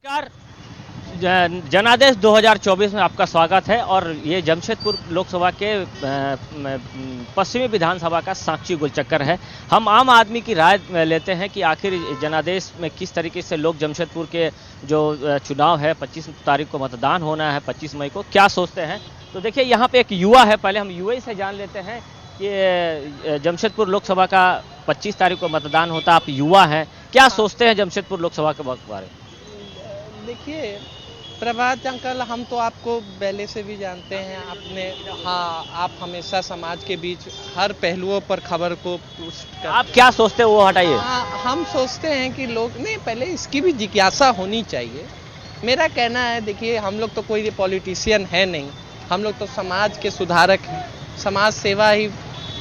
नमस्कार। जनादेश 2024 में आपका स्वागत है और ये जमशेदपुर लोकसभा के पश्चिमी विधानसभा का साक्षी गोलचक्कर है। हम आम आदमी की राय लेते हैं कि आखिर जनादेश में किस तरीके से लोग जमशेदपुर के जो चुनाव है 25 तारीख को मतदान होना है 25 मई को, क्या सोचते हैं। तो देखिए यहाँ पे एक युवा है, पहले हम युवा से जान लेते हैं कि जमशेदपुर लोकसभा का 25 तारीख को मतदान होता है। आप युवा हैं, क्या सोचते हैं जमशेदपुर लोकसभा के बारे में? देखिए प्रभात अंकल, हम तो आपको पहले से भी जानते हैं। आप हमेशा समाज के बीच हर पहलुओं पर खबर को पुष्ट आप क्या सोचते हैं वो हटाइए। हम सोचते हैं कि लोग नहीं, पहले इसकी भी जिज्ञासा होनी चाहिए। मेरा कहना है, देखिए हम लोग तो कोई पॉलिटिशियन है नहीं, हम लोग तो समाज के सुधारक हैं। समाज सेवा ही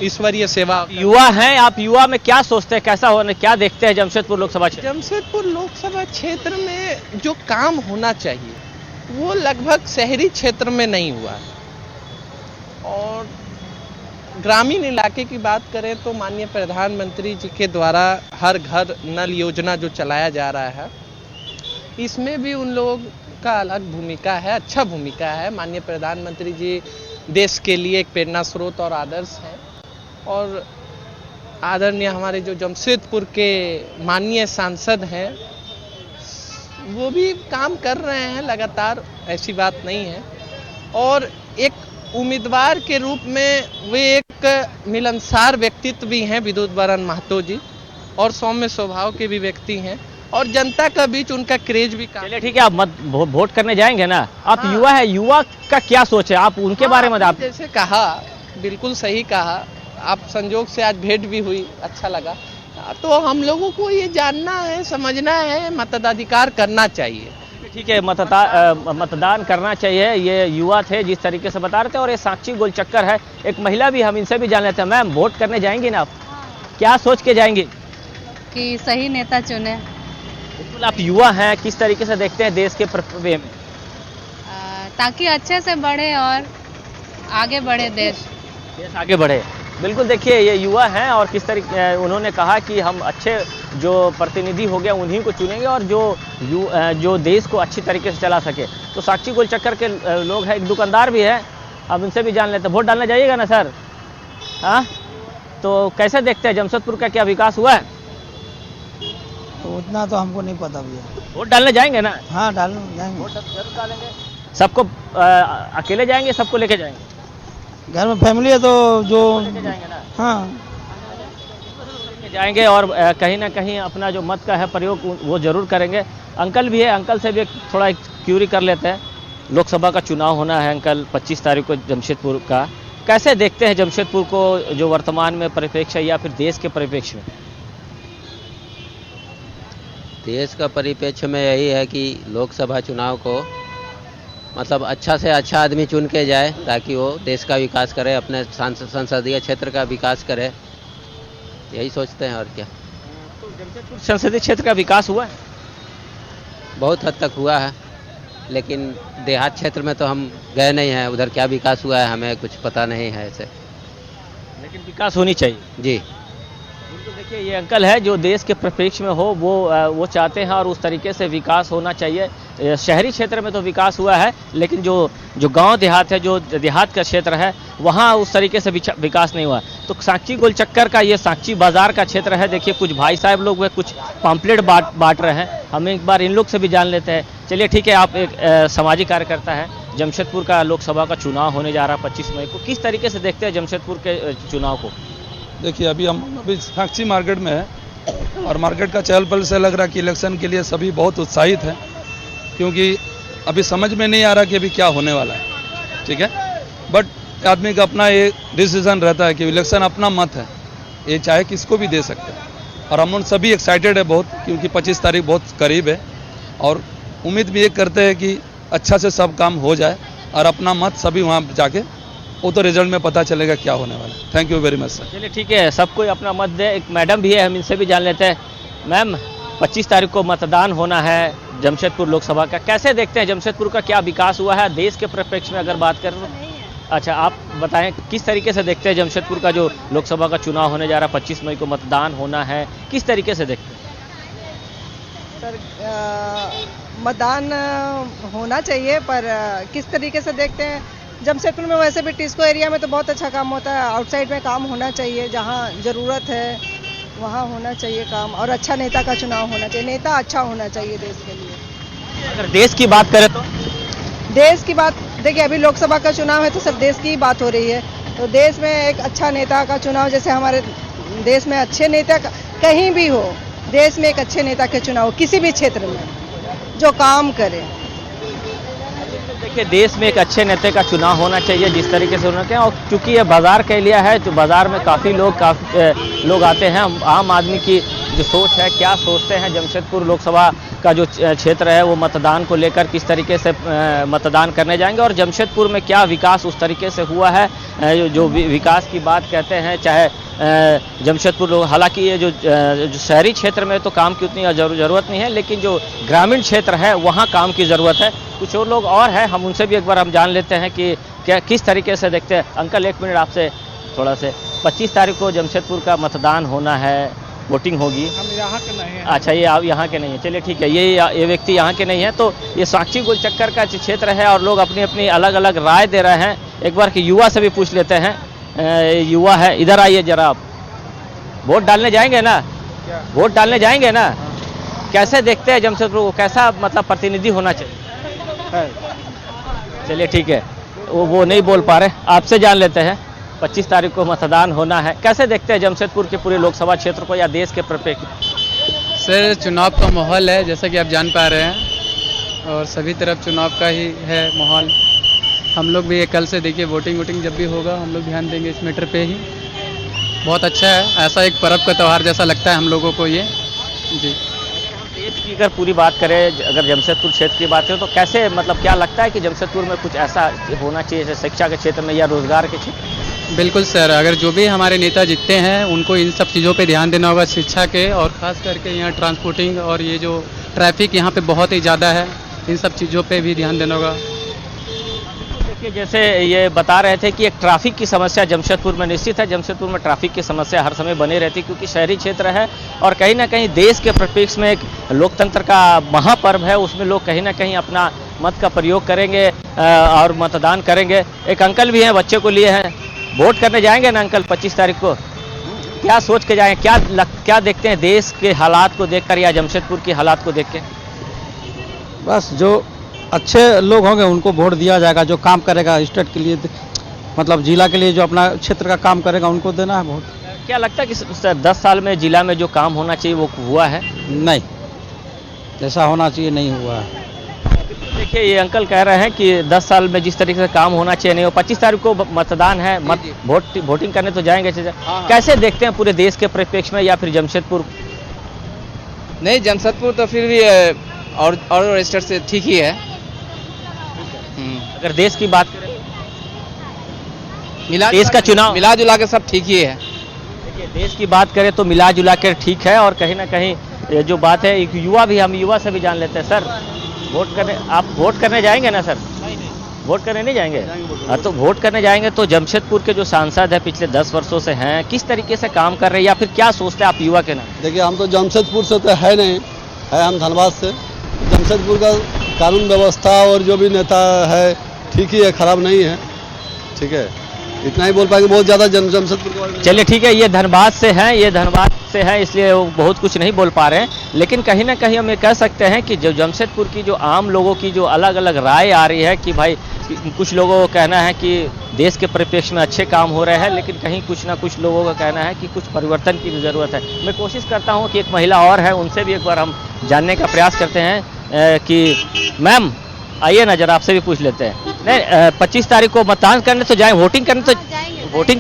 ईश्वरीय सेवा। युवा हैं आप, युवा में क्या सोचते हैं, कैसा होने, क्या देखते हैं जमशेदपुर लोकसभा क्षेत्र? जमशेदपुर लोकसभा क्षेत्र में जो काम होना चाहिए वो लगभग शहरी क्षेत्र में नहीं हुआ है। और ग्रामीण इलाके की बात करें तो माननीय प्रधानमंत्री जी के द्वारा हर घर नल योजना जो चलाया जा रहा है, इसमें भी उन लोगों का अलग भूमिका है, अच्छा भूमिका है। माननीय प्रधानमंत्री जी देश के लिए एक प्रेरणा स्रोत और आदर्श हैं। और आदरणीय हमारे जो जमशेदपुर के माननीय सांसद हैं वो भी काम कर रहे हैं लगातार, ऐसी बात नहीं है। और एक उम्मीदवार के रूप में वे एक मिलनसार व्यक्तित्व भी हैं, विद्युत बरन महतो जी, और सौम्य स्वभाव के भी व्यक्ति हैं और जनता का बीच उनका क्रेज भी काम। चलिए ठीक है, आप मत वोट करने जाएंगे ना। आप युवा है, युवा का क्या सोच है, आप उनके बारे में आप जैसे कहा, बिल्कुल सही कहा आप। संजोग से आज भेंट भी हुई, अच्छा लगा। तो हम लोगों को ये जानना है, समझना है, मताधिकार करना चाहिए। ठीक है, मतदान करना चाहिए। ये युवा थे जिस तरीके से बता रहे थे, और ये साक्षी गोलचक्कर है। एक महिला भी, हम इनसे भी जान लेते हैं। मैम, वोट करने जाएंगी ना आप? क्या सोच के जाएंगी? कि सही नेता चुने। बिल्कुल, आप युवा हैं, किस तरीके से देखते हैं देश के प्रक्रिया में? ताकि अच्छे से बढ़े और आगे बढ़े देश आगे बढ़े। बिल्कुल, देखिए ये युवा हैं और किस तरीके उन्होंने कहा कि हम अच्छे जो प्रतिनिधि हो गए उन्हीं को चुनेंगे और जो देश को अच्छी तरीके से चला सके। तो साक्षी गोलचक्कर के लोग हैं, एक दुकानदार भी है, अब इनसे भी जान लेते हैं। वोट डालने जाइएगा ना सर? हाँ, तो कैसे देखते हैं जमशेदपुर का क्या विकास हुआ है? तो उतना तो हमको नहीं पता भैया। वोट डालने जाएंगे ना? हाँ, डालने जाएंगे। वोट जरूर डालेंगे। सबको अकेले जाएंगे, सबको लेके जाएंगे? घर में फैमिली है तो जो जाएंगे ना? हाँ जाएंगे और कहीं ना कहीं अपना जो मत का है प्रयोग वो जरूर करेंगे। अंकल भी है, अंकल से भी थोड़ा क्यूरी कर लेते हैं। लोकसभा का चुनाव होना है अंकल 25 तारीख को जमशेदपुर का, कैसे देखते हैं जमशेदपुर को, जो वर्तमान में परिप्रेक्ष्य या फिर देश के परिप्रेक्ष्य में? देश का परिप्रेक्ष्य में यही है कि लोकसभा चुनाव को मतलब अच्छा से अच्छा आदमी चुन के जाए ताकि वो देश का विकास करे, अपने संसदीय क्षेत्र का विकास करे, यही सोचते हैं। और क्या तो जमशेदपुर संसदीय क्षेत्र का विकास हुआ है? बहुत हद तक हुआ है, लेकिन देहात क्षेत्र में तो हम गए नहीं हैं, उधर क्या विकास हुआ है हमें कुछ पता नहीं है ऐसे। लेकिन विकास होनी चाहिए जी। तो देखिए ये अंकल है जो देश के परिप्रेक्ष्य में हो वो चाहते हैं और उस तरीके से विकास होना चाहिए। शहरी क्षेत्र में तो विकास हुआ है, लेकिन जो गांव देहात है, जो देहात का क्षेत्र है, वहाँ उस तरीके से विकास नहीं हुआ। तो साक्षी गोलचक्कर का ये साक्षी बाजार का क्षेत्र है। देखिए कुछ भाई साहब लोग वे कुछ पम्पलेट बांट रहे हैं, हम एक बार इन लोग से भी जान लेते हैं। चलिए ठीक है, आप एक सामाजिक कार्यकर्ता है। जमशेदपुर का लोकसभा का चुनाव होने जा रहा है 25 मई को, किस तरीके से देखते हैं जमशेदपुर के चुनाव को? देखिए अभी साक्षी मार्केट में है और मार्केट का चहल पहल से लग रहा है कि इलेक्शन के लिए सभी बहुत उत्साहित हैं, क्योंकि अभी समझ में नहीं आ रहा कि अभी क्या होने वाला है। ठीक है, बट आदमी का अपना ये डिसीजन रहता है कि इलेक्शन अपना मत है, ये चाहे किसको भी दे सकते हैं। और हम लोग सभी एक्साइटेड है बहुत, क्योंकि 25 तारीख बहुत करीब है और उम्मीद भी ये करते हैं कि अच्छा से सब काम हो जाए और अपना मत सभी वहाँ जाके, वो तो रिजल्ट में पता चलेगा क्या होने वाला है। Thank you very much sir. चलिए ठीक है, सब कोई अपना मत दे। एक मैडम भी है, हम इनसे भी जान लेते हैं। मैम, 25 तारीख को मतदान होना है जमशेदपुर लोकसभा का, कैसे देखते हैं जमशेदपुर का क्या विकास हुआ है देश के परिप्रेक्ष्य में अगर बात करें तो? अच्छा, आप बताएं किस तरीके से देखते हैं जमशेदपुर का जो लोकसभा का चुनाव होने जा रहा है 25 मई को मतदान होना है, किस तरीके से देखते हैं? सर मतदान होना चाहिए, पर किस तरीके से देखते हैं। जमशेदपुर में वैसे भी टिस्को एरिया में तो बहुत अच्छा काम होता है, आउटसाइड में काम होना चाहिए, जहाँ ज़रूरत है वहाँ होना चाहिए काम, और अच्छा नेता का चुनाव होना चाहिए, नेता अच्छा होना चाहिए देश के लिए। अगर देश की बात करें तो देश की बात देखिए, अभी लोकसभा का चुनाव है तो सब देश की ही बात हो रही है, तो देश में एक अच्छा नेता का चुनाव, जैसे हमारे देश में अच्छे नेता कहीं भी हो, देश में एक अच्छे नेता के चुनाव किसी भी क्षेत्र में जो काम करे। देखिए, देश में एक अच्छे नेता का चुनाव होना चाहिए जिस तरीके से उन्होंने किया, और चूंकि ये बाजार का एरिया है तो बाजार में काफ़ी लोग आते हैं। आम आदमी की जो सोच है, क्या सोचते हैं जमशेदपुर लोकसभा का जो क्षेत्र है वो मतदान को लेकर किस तरीके से मतदान करने जाएंगे, और जमशेदपुर में क्या विकास उस तरीके से हुआ है जो विकास की बात कहते हैं। चाहे जमशेदपुर लोग, हालांकि ये जो शहरी क्षेत्र में तो काम की उतनी ज़रूरत नहीं है, लेकिन जो ग्रामीण क्षेत्र है वहाँ काम की ज़रूरत है। कुछ और लोग और हैं, हम उनसे भी एक बार हम जान लेते हैं कि क्या किस तरीके से देखते हैं। अंकल, एक मिनट आपसे थोड़ा से, 25 तारीख को जमशेदपुर का मतदान होना है, वोटिंग होगी। हम यहाँ के नहीं हैं। अच्छा, ये आप यहाँ के नहीं हैं, चलिए ठीक है। ये व्यक्ति यहाँ के नहीं है, तो ये साक्षी गोलचक्कर का क्षेत्र है और लोग अपनी अपनी अलग अलग राय दे रहे हैं। एक बार कि युवा से भी पूछ लेते हैं। युवा है, इधर आइए जरा। आप वोट डालने जाएंगे ना? वोट डालने जाएंगे ना? कैसे देखते हैं जमशेदपुर को, कैसा मतलब प्रतिनिधि होना चाहिए? चलिए ठीक है, वो नहीं बोल पा रहे, आपसे जान लेते हैं। 25 तारीख को मतदान होना है, कैसे देखते हैं जमशेदपुर के पूरे लोकसभा क्षेत्र को या देश के परिप्रेक्ष्य? सर, चुनाव का माहौल है जैसा कि आप जान पा रहे हैं, और सभी तरफ चुनाव का ही है माहौल। हम लोग भी कल से देखिए वोटिंग जब भी होगा हम लोग ध्यान देंगे इस मैटर पे ही। बहुत अच्छा है, ऐसा एक पर्व का त्यौहार जैसा लगता है हम लोगों को ये। जी, देश की अगर पूरी बात करें, अगर जमशेदपुर क्षेत्र की बात करें तो कैसे, मतलब क्या लगता है कि जमशेदपुर में कुछ ऐसा होना चाहिए जैसे शिक्षा के क्षेत्र में या रोजगार के क्षेत्र? बिल्कुल सर, अगर जो भी हमारे नेता जीतते हैं उनको इन सब चीज़ों पे ध्यान देना होगा, शिक्षा के, और ख़ास करके यहाँ ट्रांसपोर्टिंग और ये जो ट्रैफिक यहाँ पे बहुत ही ज़्यादा है, इन सब चीज़ों पे भी ध्यान देना होगा। देखिए, जैसे ये बता रहे थे कि एक ट्रैफिक की समस्या जमशेदपुर में निश्चित है। जमशेदपुर में ट्रैफिक की समस्या हर समय बनी रहती है क्योंकि शहरी क्षेत्र है, और कहीं ना कहीं देश के परिप्रेक्ष्य में एक लोकतंत्र का महापर्व है, उसमें लोग कहीं ना कहीं अपना मत का प्रयोग करेंगे और मतदान करेंगे। एक अंकल भी हैं, बच्चे को लिए हैं, वोट करने जाएंगे ना अंकल 25 तारीख को? क्या सोच के जाएँ, क्या देखते हैं देश के हालात को देखकर या जमशेदपुर के हालात को देख के? बस जो अच्छे लोग होंगे उनको वोट दिया जाएगा, जो काम करेगा स्टेट के लिए, मतलब जिला के लिए जो अपना क्षेत्र का काम करेगा उनको देना है वोट। क्या लगता है कि 10 साल में जिला में जो काम होना चाहिए वो हुआ है? नहीं, जैसा होना चाहिए नहीं हुआ है। देखिए, ये अंकल कह रहे हैं कि 10 साल में जिस तरीके से काम होना चाहिए नहीं हो। 25 तारीख को मतदान है, वोटिंग करने तो जाएंगे। कैसे देखते हैं पूरे देश के परिप्रेक्ष्य में या फिर जमशेदपुर? नहीं, जमशेदपुर तो फिर भी और स्टेट से ठीक ही है। अगर देश की बात करें, देश का चुनाव मिला जुला के सब ठीक ही है। देखिए, देश की बात करें तो मिला जुला कर ठीक है, और कहीं ना कहीं ये जो बात है, एक युवा भी, हम युवा से भी जान लेते हैं। सर, आप वोट करने जाएंगे ना सर? वोट करने नहीं जाएंगे? हाँ, तो वोट करने जाएंगे तो जमशेदपुर के जो सांसद है पिछले 10 वर्षों से हैं, किस तरीके से काम कर रहे हैं या फिर क्या सोचते हैं आप युवा के नाम? देखिए, हम तो जमशेदपुर से तो है नहीं, है हम धनबाद से। जमशेदपुर का कानून व्यवस्था और जो भी नेता है ठीक ही है, खराब नहीं है। ठीक है, इतना ही बोल पाएंगे, बहुत ज़्यादा जमशेदपुर के बारे में। चलिए ठीक है, ये धनबाद से हैं, इसलिए वो बहुत कुछ नहीं बोल पा रहे हैं, लेकिन कहीं ना कहीं हम ये कह सकते हैं कि जो जमशेदपुर की जो आम लोगों की जो अलग अलग राय आ रही है कि भाई, कुछ लोगों का कहना है कि देश के परिप्रेक्ष्य में अच्छे काम हो रहे हैं, लेकिन कहीं कुछ ना कुछ लोगों का कहना है कि कुछ परिवर्तन की ज़रूरत है। मैं कोशिश करता हूँ कि एक महिला और है, उनसे भी एक बार हम जानने का प्रयास करते हैं कि मैम आइए ना, जरा आपसे भी पूछ लेते हैं। नहीं, 25 तारीख को मतदान करने तो जाएं, वोटिंग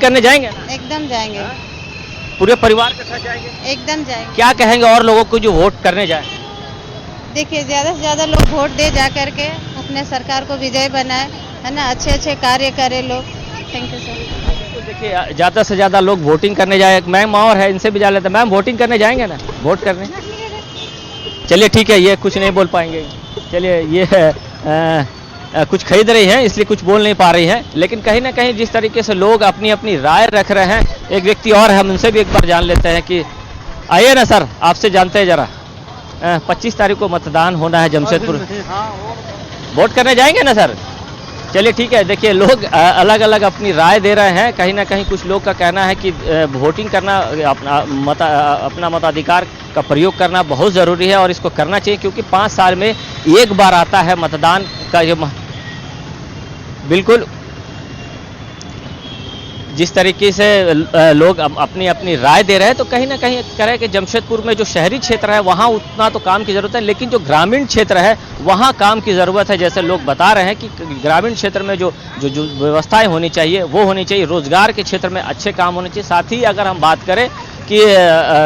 करने जाएंगे? एकदम जाएंगे, पूरे परिवार के साथ जाएंगे? एकदम जाएंगे। क्या कहेंगे और लोगों को जो वोट करने जाए? देखिए, ज़्यादा से ज़्यादा लोग वोट दे जा करके अपने सरकार को विजय बनाए, है ना, अच्छे अच्छे कार्य करें लोग। Thank you sir. तो देखिए, ज़्यादा से ज़्यादा लोग वोटिंग करने जाए। मैम और है, इनसे भी जा लेते हैं। मैम, वोटिंग करने जाएंगे ना, वोट करने? चलिए ठीक है, ये कुछ नहीं बोल पाएंगे। चलिए, ये कुछ खरीद रही हैं इसलिए कुछ बोल नहीं पा रही हैं, लेकिन कहीं ना कहीं जिस तरीके से लोग अपनी अपनी राय रख रहे हैं, एक व्यक्ति और है, हम उनसे भी एक बार जान लेते हैं कि आइए ना सर, आपसे जानते हैं जरा। 25 तारीख को मतदान होना है जमशेदपुर। वोट करने जाएंगे ना सर? चलिए ठीक है। देखिए लोग अलग अलग अपनी राय दे रहे हैं। कहीं ना कहीं कुछ लोग का कहना है कि वोटिंग करना, अपना मताधिकार का प्रयोग करना बहुत ज़रूरी है और इसको करना चाहिए, क्योंकि 5 साल में एक बार आता है मतदान का। जो बिल्कुल जिस तरीके से लोग अपनी अपनी राय दे रहे हैं, तो कहीं ना कहीं कह रहे हैं कि जमशेदपुर में जो शहरी क्षेत्र है वहाँ उतना तो काम की ज़रूरत है, लेकिन जो ग्रामीण क्षेत्र है वहाँ काम की ज़रूरत है। जैसे लोग बता रहे हैं कि ग्रामीण क्षेत्र में जो जो जो व्यवस्थाएं होनी चाहिए वो होनी चाहिए, रोजगार के क्षेत्र में अच्छे काम होने चाहिए। साथ ही अगर हम बात करें कि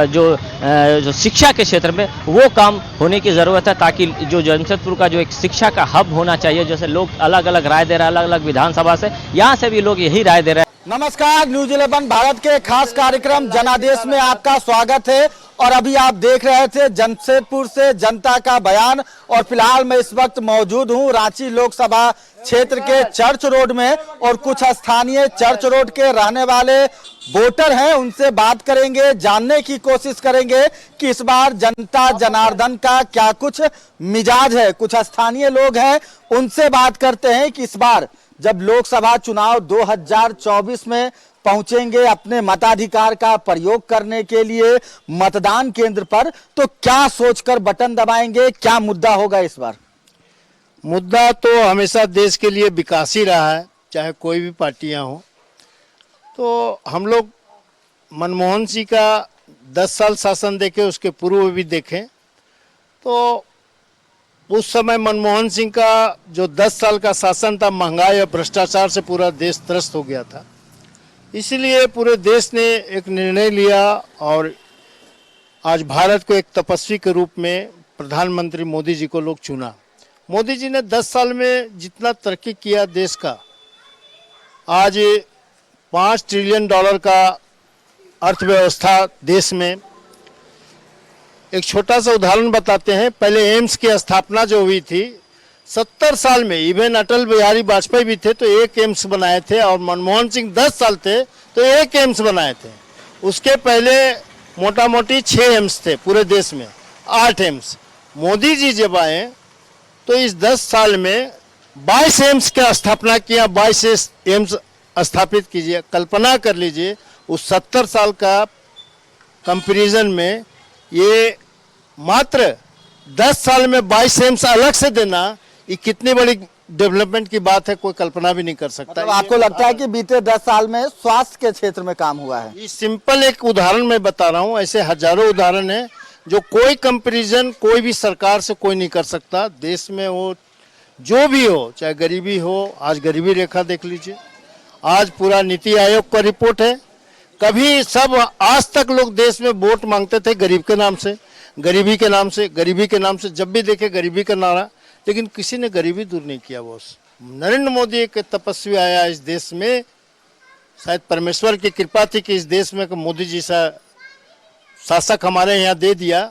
जो शिक्षा के क्षेत्र में वो काम होने की ज़रूरत है, ताकि जो जमशेदपुर का जो एक शिक्षा का हब होना चाहिए। जैसे लोग अलग अलग राय दे रहे हैं, अलग अलग विधानसभा से, यहाँ से भी लोग यही राय दे रहे हैं। नमस्कार, न्यूज 11 भारत के खास कार्यक्रम जनादेश में आपका स्वागत है। और अभी आप देख रहे थे जमशेदपुर से जनता का बयान। और फिलहाल मैं इस वक्त मौजूद हूं रांची लोकसभा क्षेत्र के चर्च रोड में, और कुछ स्थानीय चर्च रोड के रहने वाले वोटर हैं, उनसे बात करेंगे, जानने की कोशिश करेंगे कि इस बार जनता जनार्दन का क्या कुछ मिजाज है। कुछ स्थानीय लोग हैं, उनसे बात करते हैं कि इस बार जब लोकसभा चुनाव 2024 में पहुंचेंगे अपने मताधिकार का प्रयोग करने के लिए मतदान केंद्र पर, तो क्या सोचकर बटन दबाएंगे, क्या मुद्दा होगा इस बार? मुद्दा तो हमेशा देश के लिए विकास ही रहा है, चाहे कोई भी पार्टियां हो। तो हम लोग मनमोहन सिंह का 10 साल शासन देखे, उसके पूर्व भी देखें, तो उस समय मनमोहन सिंह का जो 10 साल का शासन था, महंगाई और भ्रष्टाचार से पूरा देश त्रस्त हो गया था। इसलिए पूरे देश ने एक निर्णय लिया और आज भारत को एक तपस्वी के रूप में प्रधानमंत्री मोदी जी को लोग चुना। मोदी जी ने 10 साल में जितना तरक्की किया देश का, आज $5 ट्रिलियन का अर्थव्यवस्था देश में। एक छोटा सा उदाहरण बताते हैं। पहले एम्स की स्थापना जो हुई थी 70 साल में, इवन अटल बिहारी वाजपेयी भी थे तो एक एम्स बनाए थे, और मनमोहन सिंह 10 साल थे तो एक एम्स बनाए थे। उसके पहले मोटा मोटी 6 एम्स थे पूरे देश में, 8 एम्स। मोदी जी जब आए तो इस 10 साल में 22 एम्स की स्थापना किया, 22 एम्स स्थापित कीजिए। कल्पना कर लीजिए उस 70 साल का कंपैरिजन में ये मात्र 10 साल में 22 एम्स अलग से देना, ये कितनी बड़ी डेवलपमेंट की बात है, कोई कल्पना भी नहीं कर सकता। मतलब आपको लगता है कि बीते 10 साल में स्वास्थ्य के क्षेत्र में काम हुआ है? ये सिंपल एक उदाहरण मैं बता रहा हूँ, ऐसे हजारों उदाहरण है जो कोई कंपैरिजन कोई भी सरकार से कोई नहीं कर सकता। देश में वो जो भी हो, चाहे गरीबी हो, आज गरीबी रेखा देख लीजिए, आज पूरा नीति आयोग का रिपोर्ट है। कभी सब आज तक लोग देश में वोट मांगते थे गरीब के नाम से, गरीबी के नाम से, गरीबी के नाम से, जब भी देखे गरीबी का नारा, लेकिन किसी ने गरीबी दूर नहीं किया। बॉस नरेंद्र मोदी एक तपस्वी आया इस देश में, शायद परमेश्वर की कृपा थी कि इस देश में मोदी जी सा शासक हमारे यहाँ दे दिया।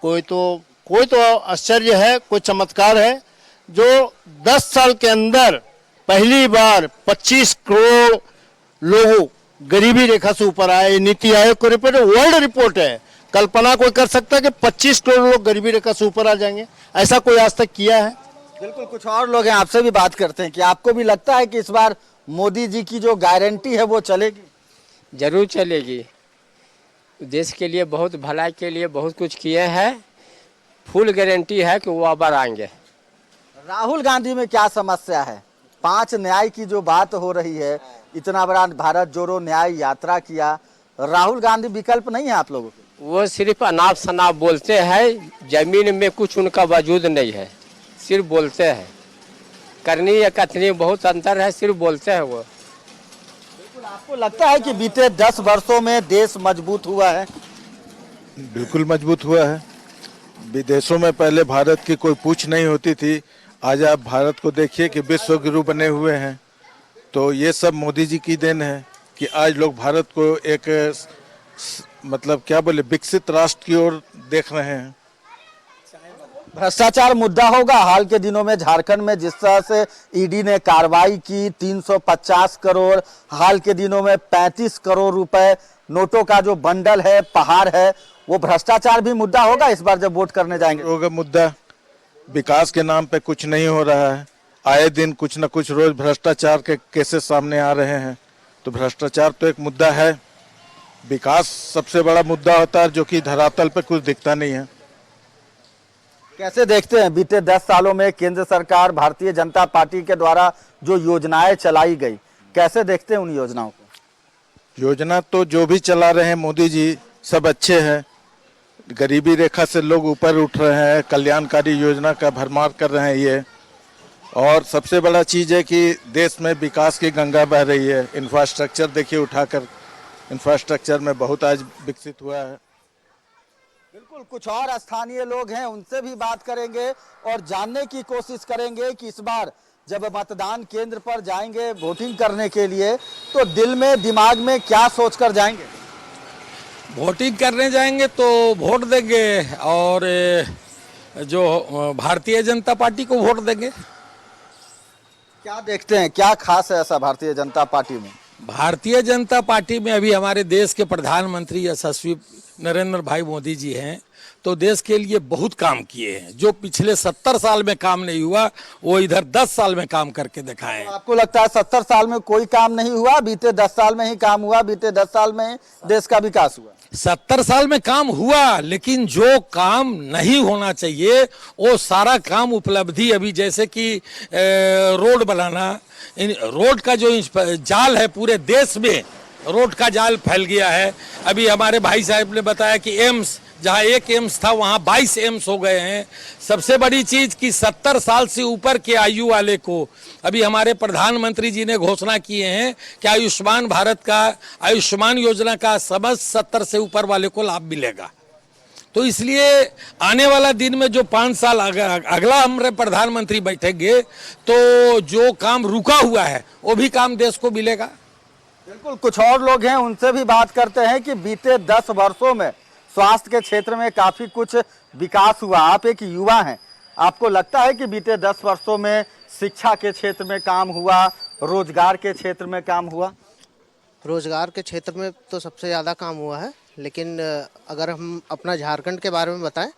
कोई तो आश्चर्य है, कोई चमत्कार है, जो 10 साल के अंदर पहली बार 25 करोड़ लोगों गरीबी रेखा से ऊपर आए। नीति आयोग का रिपोर्ट है, वर्ल्ड रिपोर्ट है। कल्पना कोई कर सकता है कि 25 करोड़ लोग गरीबी रेखा से ऊपर आ जाएंगे? ऐसा कोई आज तक किया है? बिल्कुल। कुछ और लोग हैं, आपसे भी बात करते हैं कि आपको भी लगता है कि इस बार मोदी जी की जो गारंटी है वो चलेगी? जरूर चलेगी। देश के लिए बहुत भलाई के लिए बहुत कुछ किए हैं, फुल गारंटी है कि वो अबर आएंगे। राहुल गांधी में क्या समस्या है? 5 न्याय की जो बात हो रही है, इतना बड़ा भारत जोड़ो न्याय यात्रा किया, राहुल गांधी विकल्प नहीं है आप लोगों के? वो सिर्फ अनाप शनाप बोलते हैं, जमीन में कुछ उनका वजूद नहीं है, सिर्फ बोलते हैं। करनी या कथनी बहुत अंतर है, सिर्फ बोलते हैं वो। बिल्कुल। आपको लगता है कि बीते 10 वर्षों में देश मजबूत हुआ है? बिल्कुल मजबूत हुआ है। विदेशों में पहले भारत की कोई पूछ नहीं होती थी, आज आप भारत को देखिए कि विश्व गुरु बने हुए हैं। तो ये सब मोदी जी की देन है कि आज लोग भारत को एक मतलब क्या बोले विकसित राष्ट्र की ओर देख रहे हैं। भ्रष्टाचार मुद्दा होगा। हाल के दिनों में झारखंड में जिस तरह से ईडी ने कार्रवाई की, 350 करोड़, हाल के दिनों में 35 करोड़ रुपए नोटों का जो बंडल है, पहाड़ है, वो भ्रष्टाचार भी मुद्दा होगा इस बार जब वोट करने जाएंगे? होगा मुद्दा। विकास के नाम पे कुछ नहीं हो रहा है, आए दिन कुछ न कुछ रोज भ्रष्टाचार के केसेस सामने आ रहे हैं, तो भ्रष्टाचार तो एक मुद्दा है। विकास सबसे बड़ा मुद्दा होता है जो कि धरातल पे कुछ दिखता नहीं है। कैसे देखते हैं बीते 10 सालों में केंद्र सरकार भारतीय जनता पार्टी के द्वारा जो योजनाएं चलाई गई, कैसे देखते हैं उन योजनाओं को? योजना तो जो भी चला रहे हैं मोदी जी सब अच्छे हैं। गरीबी रेखा से लोग ऊपर उठ रहे हैं, कल्याणकारी योजना का भरमार कर रहे हैं ये। और सबसे बड़ा चीज़ है कि देश में विकास की गंगा बह रही है। इंफ्रास्ट्रक्चर देखिए उठाकर, इंफ्रास्ट्रक्चर में बहुत आज विकसित हुआ है। बिल्कुल, कुछ और स्थानीय लोग हैं, उनसे भी बात करेंगे और जानने की कोशिश करेंगे कि इस बार जब मतदान केंद्र पर जाएंगे वोटिंग करने के लिए तो दिल में दिमाग में क्या सोचकर जाएंगे? वोटिंग करने जाएंगे तो वोट देंगे और जो भारतीय जनता पार्टी को वोट देंगे। क्या देखते हैं, क्या खास है ऐसा भारतीय जनता पार्टी में? भारतीय जनता पार्टी में अभी हमारे देश के प्रधानमंत्री यशस्वी नरेंद्र भाई मोदी जी हैं, तो देश के लिए बहुत काम किए हैं। जो पिछले 70 साल में काम नहीं हुआ वो इधर 10 साल में काम करके दिखाए हैं। आपको लगता है 70 साल में कोई काम नहीं हुआ, बीते 10 साल में ही काम हुआ, बीते 10 साल में देश का विकास हुआ? 70 साल में काम हुआ, लेकिन जो काम नहीं होना चाहिए वो सारा काम उपलब्धि, अभी जैसे कि रोड बनाना, रोड का जो जाल है पूरे देश में रोड का जाल फैल गया है। अभी हमारे भाई साहब ने बताया कि एम्स, जहां एक एम्स था वहां 22 एम्स हो गए हैं। सबसे बड़ी चीज कि 70 साल से ऊपर के आयु वाले को अभी हमारे प्रधानमंत्री जी ने घोषणा किए हैं कि आयुष्मान भारत का, आयुष्मान योजना का समस्त 70 से ऊपर वाले को लाभ मिलेगा। तो इसलिए आने वाला दिन में जो 5 साल अगला हमारे प्रधानमंत्री बैठेंगे तो जो काम रुका हुआ है वो भी काम देश को मिलेगा। बिल्कुल, कुछ और लोग हैं, उनसे भी बात करते हैं कि बीते 10 वर्षों में स्वास्थ्य के क्षेत्र में काफी कुछ विकास हुआ। आप एक युवा हैं, आपको लगता है कि बीते 10 वर्षों में शिक्षा के क्षेत्र में काम हुआ, रोजगार के क्षेत्र में काम हुआ? रोजगार के क्षेत्र में तो सबसे ज़्यादा काम हुआ है, लेकिन अगर हम अपना झारखंड के बारे में बताएं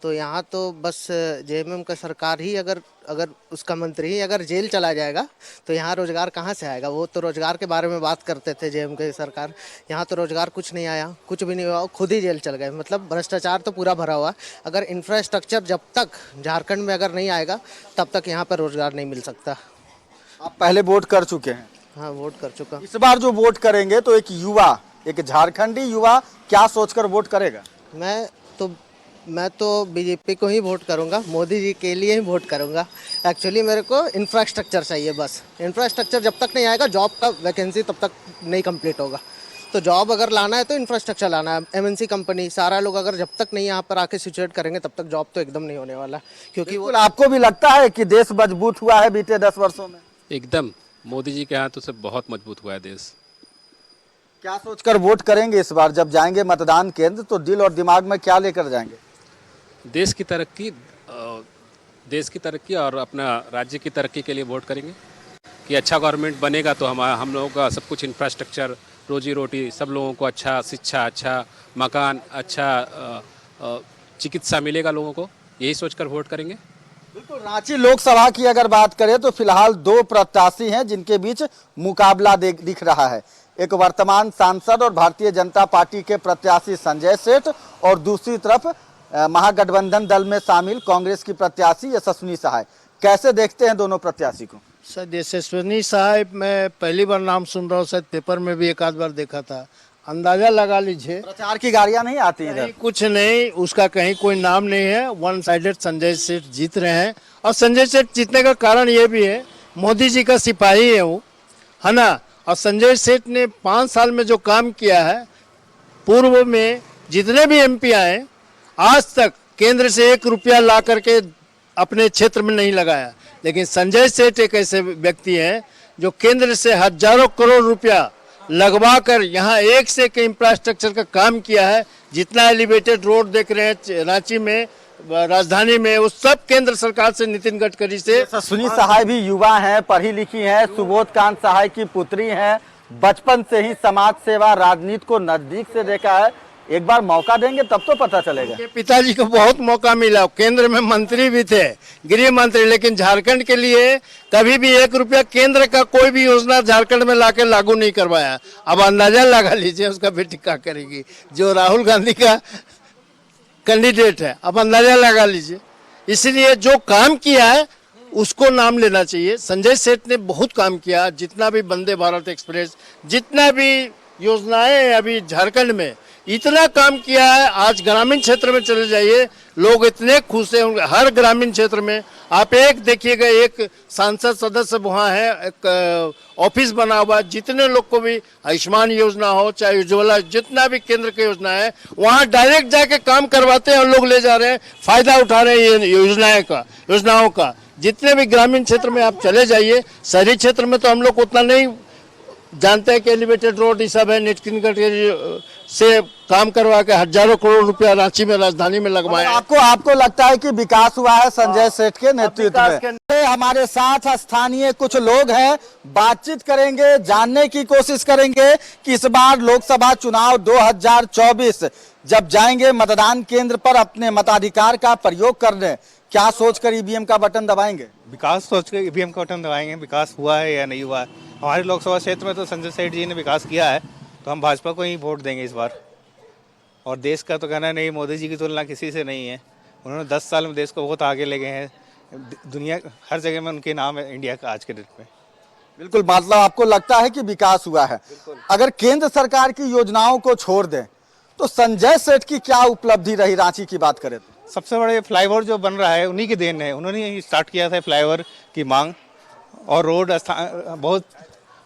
तो यहाँ तो बस जेएमएम का सरकार ही अगर उसका मंत्री ही अगर जेल चला जाएगा तो यहाँ रोजगार कहाँ से आएगा? वो तो रोजगार के बारे में बात करते थे जेएम के सरकार, यहाँ तो रोजगार कुछ नहीं आया, कुछ भी नहीं हुआ, खुद ही जेल चल गए। मतलब भ्रष्टाचार तो पूरा भरा हुआ। अगर इंफ्रास्ट्रक्चर जब तक झारखंड में अगर नहीं आएगा तब तक यहाँ पर रोजगार नहीं मिल सकता। आप पहले वोट कर चुके हैं? हाँ, वोट कर चुका। इस बार जो वोट करेंगे तो एक युवा, एक झारखंडी युवा क्या सोचकर वोट करेगा? मैं तो बीजेपी को ही वोट करूंगा, मोदी जी के लिए ही वोट करूंगा। एक्चुअली मेरे को इंफ्रास्ट्रक्चर चाहिए, बस इंफ्रास्ट्रक्चर जब तक नहीं आएगा जॉब का वैकेंसी तब तक नहीं कंप्लीट होगा। तो जॉब अगर लाना है तो इंफ्रास्ट्रक्चर लाना है। एमएनसी कंपनी सारा लोग अगर जब तक नहीं यहाँ पर आके सिचुएट करेंगे तब तक जॉब तो एकदम नहीं होने वाला, क्योंकि वो। आपको भी लगता है कि देश मजबूत हुआ है बीते 10 वर्षों में? एकदम, मोदी जी के हाथों से बहुत मजबूत हुआ है देश। क्या सोचकर वोट करेंगे इस बार जब जाएंगे मतदान केंद्र, तो दिल और दिमाग में क्या लेकर जाएंगे? देश की तरक्की और अपना राज्य की तरक्की के लिए वोट करेंगे कि अच्छा गवर्नमेंट बनेगा तो हम लोगों का सब कुछ इंफ्रास्ट्रक्चर, रोजी रोटी, सब लोगों को अच्छा शिक्षा, अच्छा मकान, अच्छा चिकित्सा मिलेगा लोगों को, यही सोचकर वोट करेंगे। बिल्कुल, रांची लोकसभा की अगर बात करें तो फिलहाल 2 प्रत्याशी हैं जिनके बीच मुकाबला दिख रहा है। एक वर्तमान सांसद और भारतीय जनता पार्टी के प्रत्याशी संजय सेठ और दूसरी तरफ महागठबंधन दल में शामिल कांग्रेस की प्रत्याशी यशस्विनी सहाय। कैसे देखते हैं दोनों प्रत्याशी को? सर, यशस्विनी सहाय मैं पहली बार नाम सुन रहा हूँ, शायद पेपर में भी एक आध बार देखा था। अंदाजा लगा लीजिए, प्रचार की गाड़ियां नहीं आती इधर? कुछ नहीं, उसका कहीं कोई नाम नहीं है। 1 साइडेड संजय सेठ जीत रहे हैं। और संजय सेठ जीतने का कारण ये भी है, मोदी जी का सिपाही है वो, है ना। और संजय सेठ ने 5 साल में जो काम किया है, पूर्व में जितने भी एमपी आए आज तक केंद्र से 1 रुपया ला करके अपने क्षेत्र में नहीं लगाया। लेकिन संजय सेठ एक ऐसे व्यक्ति हैं जो केंद्र से हजारों करोड़ रुपया लगवा कर यहाँ एक से एक इंफ्रास्ट्रक्चर का काम किया है। जितना एलिवेटेड रोड देख रहे हैं रांची में, राजधानी में, उस सब केंद्र सरकार से, नितिन गडकरी से। यशस्विनी सहाय भी युवा हैं, पढ़ी लिखी हैं, सुबोध कांत सहाय की पुत्री हैं, बचपन से ही समाज सेवा, राजनीति को नजदीक से देखा है। एक बार मौका देंगे तब तो पता चलेगा। पिताजी को बहुत मौका मिला, केंद्र में मंत्री भी थे, गृह मंत्री, लेकिन झारखंड के लिए कभी भी 1 रुपया केंद्र का कोई भी योजना झारखंड में लाके लागू नहीं करवाया। अब अंदाजा लगा लीजिए उसका बेटी क्या करेगी, जो राहुल गांधी का कैंडिडेट है, अब अंदाजा लगा लीजिए। इसलिए जो काम किया है उसको नाम लेना चाहिए। संजय सेठ ने बहुत काम किया, जितना भी वंदे भारत एक्सप्रेस, जितना भी योजनाएं अभी झारखंड में इतना काम किया है। आज ग्रामीण क्षेत्र में चले जाइए, लोग इतने खुश हैं हर ग्रामीण क्षेत्र में। आप एक देखिएगा, एक सांसद सदस्य वहाँ है, एक ऑफिस बना हुआ, जितने लोग को भी आयुष्मान योजना हो चाहे उज्ज्वला, जितना भी केंद्र की योजना है वहाँ डायरेक्ट जाके काम करवाते हैं और लोग ले जा रहे हैं, फायदा उठा रहे हैं ये योजनाओं का। जितने भी ग्रामीण क्षेत्र में आप चले जाइए, शहरी क्षेत्र में तो हम लोग उतना नहीं जानते हैं कि एलिवेटेड रोड ये सब है, नेट क्लिनिक से काम करवा के हजारों करोड़ रुपया रांची में, राजधानी में लगवाया। आपको लगता है कि विकास हुआ है संजय सेठ के नेतृत्व में? हमारे साथ स्थानीय कुछ लोग हैं, बातचीत करेंगे, जानने की कोशिश करेंगे कि इस बार लोकसभा चुनाव 2024 जब जाएंगे मतदान केंद्र पर अपने मताधिकार का प्रयोग करने, क्या सोचकर ईवीएम का बटन दबाएंगे? विकास सोचकर ईवीएम का बटन दबाएंगे। विकास हुआ है या नहीं हुआ है? हमारे लोकसभा क्षेत्र में तो संजय सेठ जी ने विकास किया है, तो हम भाजपा को ही वोट देंगे इस बार। और देश का तो कहना नहीं, मोदी जी की तुलना किसी से नहीं है। उन्होंने 10 साल में देश को बहुत आगे ले गए हैं, दुनिया हर जगह में उनके नाम है इंडिया का आज के डेट में। बिल्कुल, मतलब आपको लगता है कि विकास हुआ है। अगर केंद्र सरकार की योजनाओं को छोड़ दें तो संजय सेठ की क्या उपलब्धि रही रांची की बात करें तो? सबसे बड़े फ्लाईओवर जो बन रहा है उन्हीं की देन है, उन्होंने ही स्टार्ट किया था फ्लाईओवर की मांग। और रोड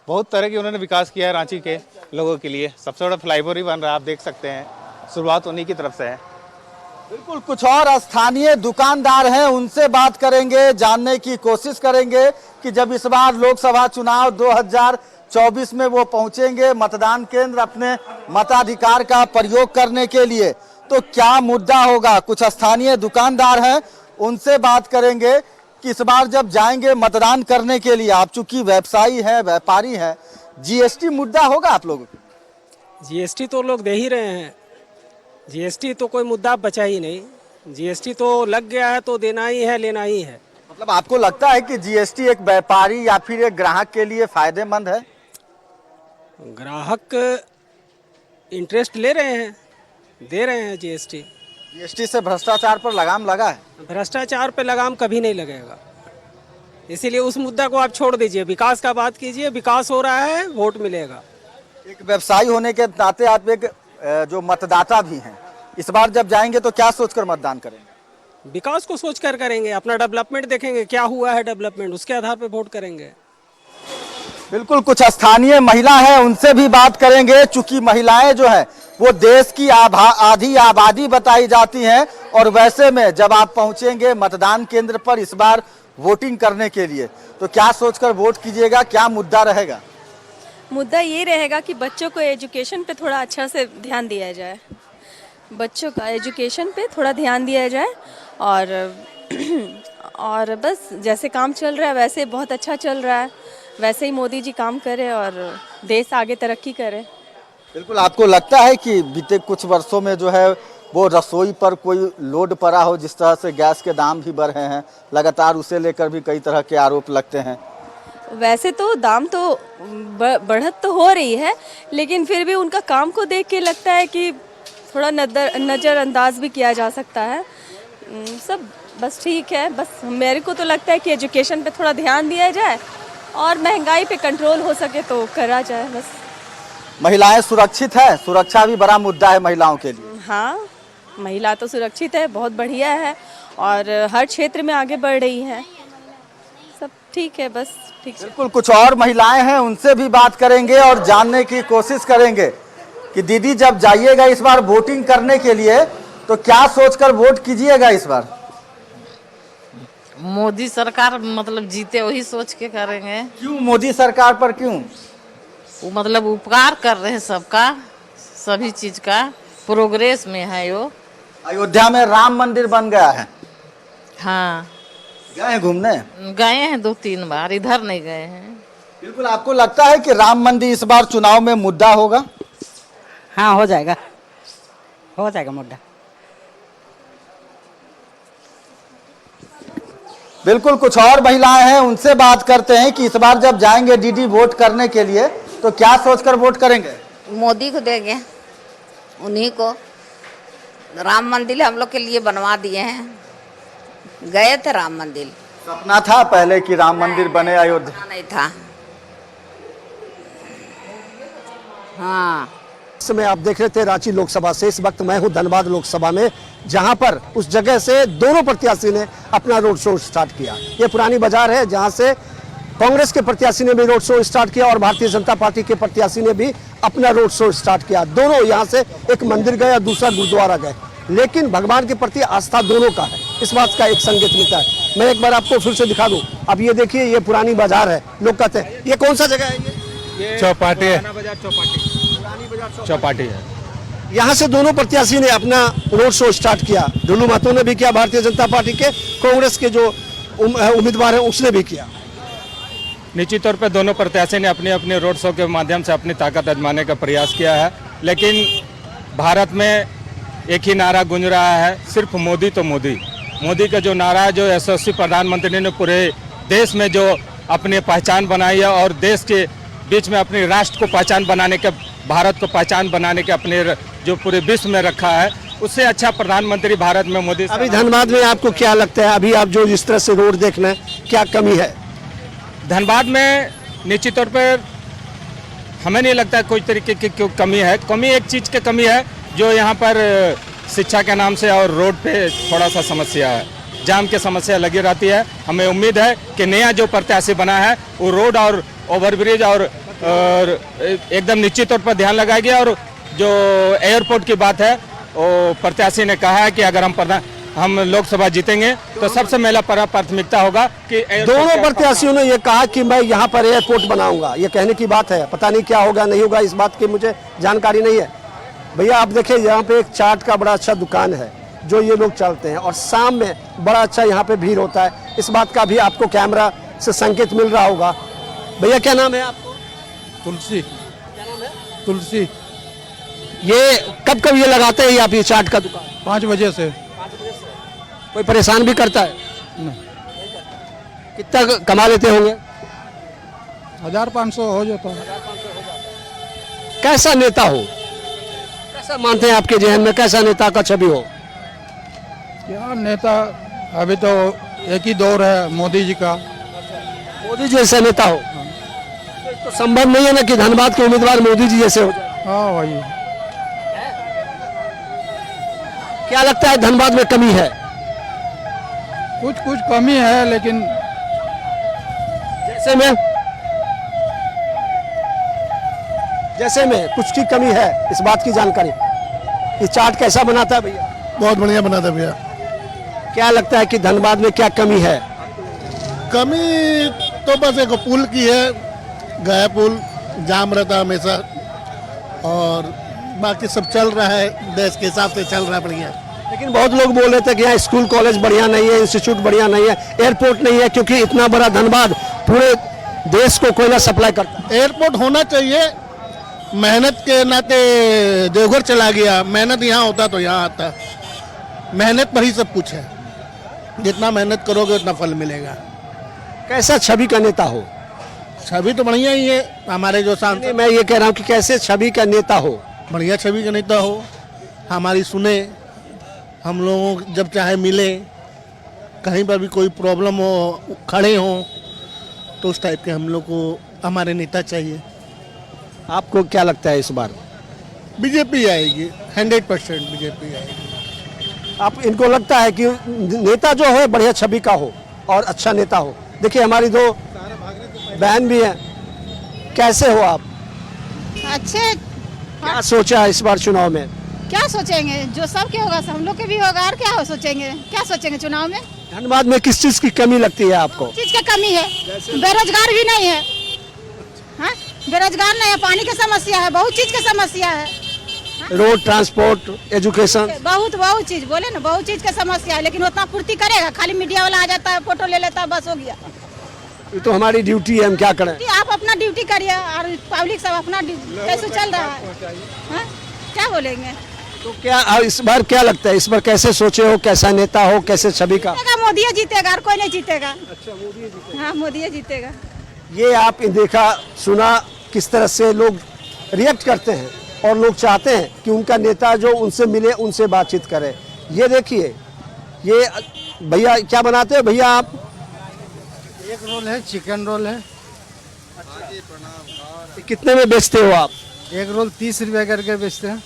बहुत तरह की उन्होंने विकास किया है रांची के लोगों के लिए। सबसे बड़ा फ्लाईओवर ही बन रहा है, आप देख सकते हैं, शुरुआत उन्हीं की तरफ से है। बिल्कुल, कुछ और स्थानीय दुकानदार हैं, उनसे बात करेंगे, जानने की कोशिश करेंगे कि जब इस बार लोकसभा चुनाव 2024 में वो पहुंचेंगे मतदान केंद्र अपने मताधिकार का प्रयोग करने के लिए, तो क्या मुद्दा होगा। कुछ स्थानीय दुकानदार हैं, उनसे बात करेंगे कि इस बार जब जाएंगे मतदान करने के लिए, आप चूंकि व्यवसायी हैं, व्यापारी हैं, जीएसटी मुद्दा होगा आप लोगों को? जीएसटी तो लोग दे ही रहे हैं, जीएसटी तो कोई मुद्दा बचा ही नहीं। जीएसटी तो लग गया है तो देना ही है, लेना ही है। मतलब आपको लगता है कि जीएसटी एक व्यापारी या फिर एक ग्राहक के लिए फायदेमंद है? ग्राहक इंटरेस्ट ले रहे हैं, दे रहे हैं जीएसटी। जीएसटी से भ्रष्टाचार पर लगाम लगा है? भ्रष्टाचार पे लगाम कभी नहीं लगेगा, इसीलिए उस मुद्दा को आप छोड़ दीजिए, विकास का बात कीजिए। विकास हो रहा है, वोट मिलेगा। एक व्यवसायी होने के नाते आप एक जो मतदाता भी हैं, इस बार जब जाएंगे तो क्या सोचकर मतदान करेंगे? विकास को सोचकर करेंगे, अपना डेवलपमेंट देखेंगे, क्या हुआ है डेवलपमेंट, उसके आधार पर वोट करेंगे। बिल्कुल, कुछ स्थानीय महिला है, उनसे भी बात करेंगे। चूंकि महिलाएं जो है वो देश की आधी आबादी बताई जाती हैं, और वैसे में जब आप पहुंचेंगे मतदान केंद्र पर इस बार वोटिंग करने के लिए, तो क्या सोचकर वोट कीजिएगा, क्या मुद्दा रहेगा? मुद्दा ये रहेगा कि बच्चों को एजुकेशन पे थोड़ा अच्छा से ध्यान दिया जाए, बच्चों का एजुकेशन पे थोड़ा ध्यान दिया जाए। और बस जैसे काम चल रहा है वैसे बहुत अच्छा चल रहा है, वैसे ही मोदी जी काम करे और देश आगे तरक्की करे। बिल्कुल, आपको लगता है कि बीते कुछ वर्षों में जो है वो रसोई पर कोई लोड पड़ा हो, जिस तरह से गैस के दाम भी बढ़ रहे हैं लगातार, उसे लेकर भी कई तरह के आरोप लगते हैं? वैसे तो दाम तो बढ़त तो हो रही है, लेकिन फिर भी उनका काम को देख के लगता है कि थोड़ा नज़रअंदाज भी किया जा सकता है। सब बस ठीक है, बस मेरे को तो लगता है कि एजुकेशन पे थोड़ा ध्यान दिया जाए और महंगाई पे कंट्रोल हो सके तो करा जाए बस। महिलाएं सुरक्षित है? सुरक्षा भी बड़ा मुद्दा है महिलाओं के लिए। हाँ, महिला तो सुरक्षित है, बहुत बढ़िया है, और हर क्षेत्र में आगे बढ़ रही है, सब ठीक है, बस ठीक है। बिल्कुल, कुछ और महिलाएं हैं, उनसे भी बात करेंगे और जानने की कोशिश करेंगे कि दीदी जब जाइएगा इस बार वोटिंग करने के लिए तो क्या सोचकर वोट कीजिएगा इस बार? मोदी सरकार मतलब जीते वही सोच के करेंगे। क्यों मोदी सरकार पर क्यों? वो मतलब उपकार कर रहे हैं सबका, सभी चीज का प्रोग्रेस में है। वो अयोध्या में राम मंदिर बन गया है। हाँ, गए हैं घूमने? गए हैं 2-3 बार, इधर नहीं गए हैं। बिल्कुल, आपको लगता है कि राम मंदिर इस बार चुनाव में मुद्दा होगा? हाँ, हो जाएगा। हो जाएगा मुद्दा। बिल्कुल, कुछ और महिलाएं हैं, उनसे बात करते हैं कि इस बार जब जाएंगे दीदी वोट करने के लिए तो क्या सोचकर वोट करेंगे? मोदी को देंगे, उन्हीं को। राम मंदिर हम लोग के लिए बनवा दिए हैं, गए थे राम मंदिर। सपना था पहले कि राम मंदिर बने अयोध्या? नहीं था। हाँ, इस समय आप देख रहे थे रांची लोकसभा से। इस वक्त मैं हूं धनबाद लोकसभा में, जहां पर उस जगह से दोनों प्रत्याशी ने अपना रोड शो स्टार्ट किया। ये पुरानी बाजार है जहां से कांग्रेस के प्रत्याशी ने भी रोड शो स्टार्ट किया और भारतीय जनता पार्टी के प्रत्याशी ने भी अपना रोड शो स्टार्ट किया। दोनों यहां से एक मंदिर गए और दूसरा गुरुद्वारा गए, लेकिन भगवान के प्रति आस्था दोनों का है, इस बात का एक संकेत मिलता है। मैं एक बार आपको फिर से दिखा दूं। अब ये देखिए, ये पुरानी बाजार है। लोग कहते हैं ये कौन सा जगह है? ये चौपाटी है। चौपाटी है। यहाँ से दोनों प्रत्याशी ने अपना रोड शो स्टार्ट किया। ढुल्लू महतो ने भी किया भारतीय जनता पार्टी के, कांग्रेस के जो उम्मीदवार है उसने भी किया। निश्चित तौर पर दोनों प्रत्याशी ने अपने अपने रोड शो के माध्यम से अपनी ताकत आजमाने का प्रयास किया है, लेकिन भारत में एक ही नारा गूंज रहा है, सिर्फ मोदी तो मोदी। मोदी का जो नारा है, जो यशस्वी प्रधानमंत्री ने पूरे देश में जो अपनी पहचान बनाई है और देश के बीच में अपने राष्ट्र को पहचान बनाने के, भारत को पहचान बनाने के अपने जो पूरे विश्व में रखा है, उससे अच्छा प्रधानमंत्री भारत में मोदी। अभी धनबाद में आपको क्या लगता है, अभी आप जो जिस तरह से रोड देख रहे हैं, क्या कमी है धनबाद में? निश्चित तौर पर हमें नहीं लगता है कोई तरीके की कमी है। कमी एक चीज़ की कमी है, जो यहाँ पर शिक्षा के नाम से और रोड पे थोड़ा सा समस्या है, जाम की समस्या लगी रहती है। हमें उम्मीद है कि नया जो प्रत्याशी बना है वो रोड और ओवरब्रिज और एकदम निश्चित तौर पर ध्यान लगाएगी। और जो एयरपोर्ट की बात है, वो प्रत्याशी ने कहा है कि अगर हम लोकसभा जीतेंगे तो सबसे पहला प्राथमिकता होगा कि दोनों प्रत्याशियों ने ये कहा कि मैं यहाँ पर एयरपोर्ट बनाऊंगा। ये कहने की बात है, पता नहीं क्या होगा नहीं होगा, इस बात की मुझे जानकारी नहीं है। भैया आप देखिए, यहाँ पे एक चाट का बड़ा अच्छा दुकान है जो ये लोग चलते हैं, और शाम में बड़ा अच्छा यहाँ पे भीड़ होता है। इस बात का भी आपको कैमरा से संकेत मिल रहा होगा। भैया क्या नाम है आपको? तुलसी। क्या नाम है? तुलसी। ये कब ये लगाते हैं आप ये चाट का दुकान? 5 बजे से। कोई परेशान भी करता है? नहीं। कितना कमा लेते होंगे? 1500 हो जाता है। कैसा नेता हो, कैसा मानते हैं आपके जहन में, कैसा नेता का छवि हो? क्या नेता, अभी तो एक ही दौर है मोदी जी का। मोदी जी जैसा नेता हो तो संभव नहीं है ना कि धनबाद के उम्मीदवार मोदी जी जैसे हो जाए। हाँ वही। क्या लगता है धनबाद में कमी है? कुछ कमी है, लेकिन जैसे में कुछ की कमी है, इस बात की जानकारी। ये चाट कैसा बनाता है भैया? बहुत बढ़िया बनाता है भैया। क्या लगता है कि धनबाद में क्या कमी है? कमी तो बस एक पुल की है, गया पुल जाम रहता है हमेशा, और बाकी सब चल रहा है, देश के हिसाब से चल रहा है बढ़िया। लेकिन बहुत लोग बोल रहे थे कि यहाँ स्कूल कॉलेज बढ़िया नहीं है, इंस्टीट्यूट बढ़िया नहीं है, एयरपोर्ट नहीं है, क्योंकि इतना बड़ा धनबाद पूरे देश को कोयला सप्लाई करता है। एयरपोर्ट होना चाहिए। मेहनत के नाते देवघर चला गया, मेहनत यहाँ होता तो यहाँ आता। मेहनत पर ही सब कुछ है, जितना मेहनत करोगे उतना फल मिलेगा। कैसा छवि का नेता हो? छवि तो बढ़िया ही है हमारे जो सांसद। मैं ये कह रहा हूँ कि कैसे छवि का नेता हो? बढ़िया छवि का नेता हो, हमारी सुने, हम लोगों जब चाहे मिले, कहीं पर भी कोई प्रॉब्लम हो, खड़े हों, तो उस टाइप के हम लोग को हमारे नेता चाहिए। आपको क्या लगता है इस बार? बीजेपी आएगी, 100% बीजेपी आएगी। आप इनको लगता है कि नेता जो है बढ़िया छवि का हो और अच्छा नेता हो? देखिए हमारी 2 बहन भी हैं, कैसे हो आप? अच्छे। क्या सोचा इस बार चुनाव में? क्या सोचेंगे, जो सबके होगा हम लोग के भी होगा, और क्या हो सोचेंगे, क्या सोचेंगे चुनाव में? धनबाद में किस चीज की कमी लगती है आपको? चीज की कमी है, बेरोजगार भी नहीं है। हाँ, बेरोजगार नहीं है, पानी की समस्या है, बहुत चीज की समस्या है। रोड, ट्रांसपोर्ट, एजुकेशन, बहुत चीज बोले ना, बहुत चीज की समस्या है, लेकिन उतना पूर्ति करेगा? खाली मीडिया वाला आ जाता है, फोटो ले लेता है, बस हो गया। ये तो हमारी ड्यूटी है, हम क्या करें? आप अपना ड्यूटी करिए और पब्लिक सब अपना कैसे चल रहा है, हाँ? क्या बोलेंगे? तो क्या इस बार क्या लगता है, इस बार कैसे सोचे हो, कैसा नेता हो, कैसे छवि का? मोदी जीतेगा और कोई नहीं जीतेगा। अच्छा, मोदी जीतेगा। हाँ, मोदी जीतेगा। ये आप देखा सुना किस तरह से लोग रिएक्ट करते हैं और लोग चाहते हैं कि उनका नेता जो उनसे मिले उनसे बातचीत करे। ये देखिए, ये भैया क्या बनाते हो भैया आप? एक रोल है, चिकन रोल है। कितने में बेचते हो आप? एक रोल 30 रुपया करके बेचते हैं।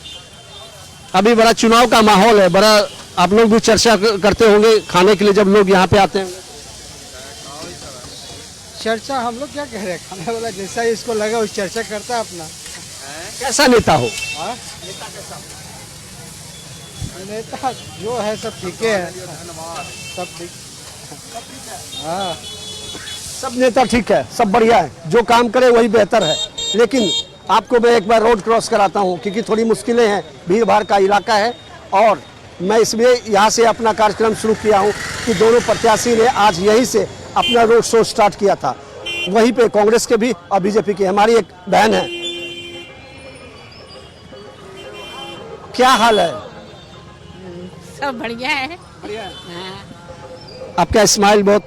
अभी बड़ा चुनाव का माहौल है, बड़ा आप लोग भी चर्चा करते होंगे खाने के लिए जब लोग यहाँ पे आते हैं। चर्चा हम लोग क्या कह रहे हैं, खाने वाला जैसा ही इसको लगा उस चर्चा करता है अपना। कैसा नेता हो? नेता कैसा? नेता जो है सब ठीक है, सब ठीक। हाँ, सब नेता ठीक है, सब बढ़िया है, जो काम करे वही बेहतर है। लेकिन आपको मैं एक बार रोड क्रॉस कराता हूँ क्योंकि थोड़ी मुश्किलें हैं, भीड़ भाड़ का इलाका है और मैं इसलिए यहाँ से अपना कार्यक्रम शुरू किया हूँ कि दोनों प्रत्याशी ने आज यहीं से अपना रोड शो स्टार्ट किया था। वहीं पे कांग्रेस के भी और बीजेपी की हमारी एक बहन है। क्या हाल है? सब बढ़िया है। बढ़िया है। आपका स्माइल बहुत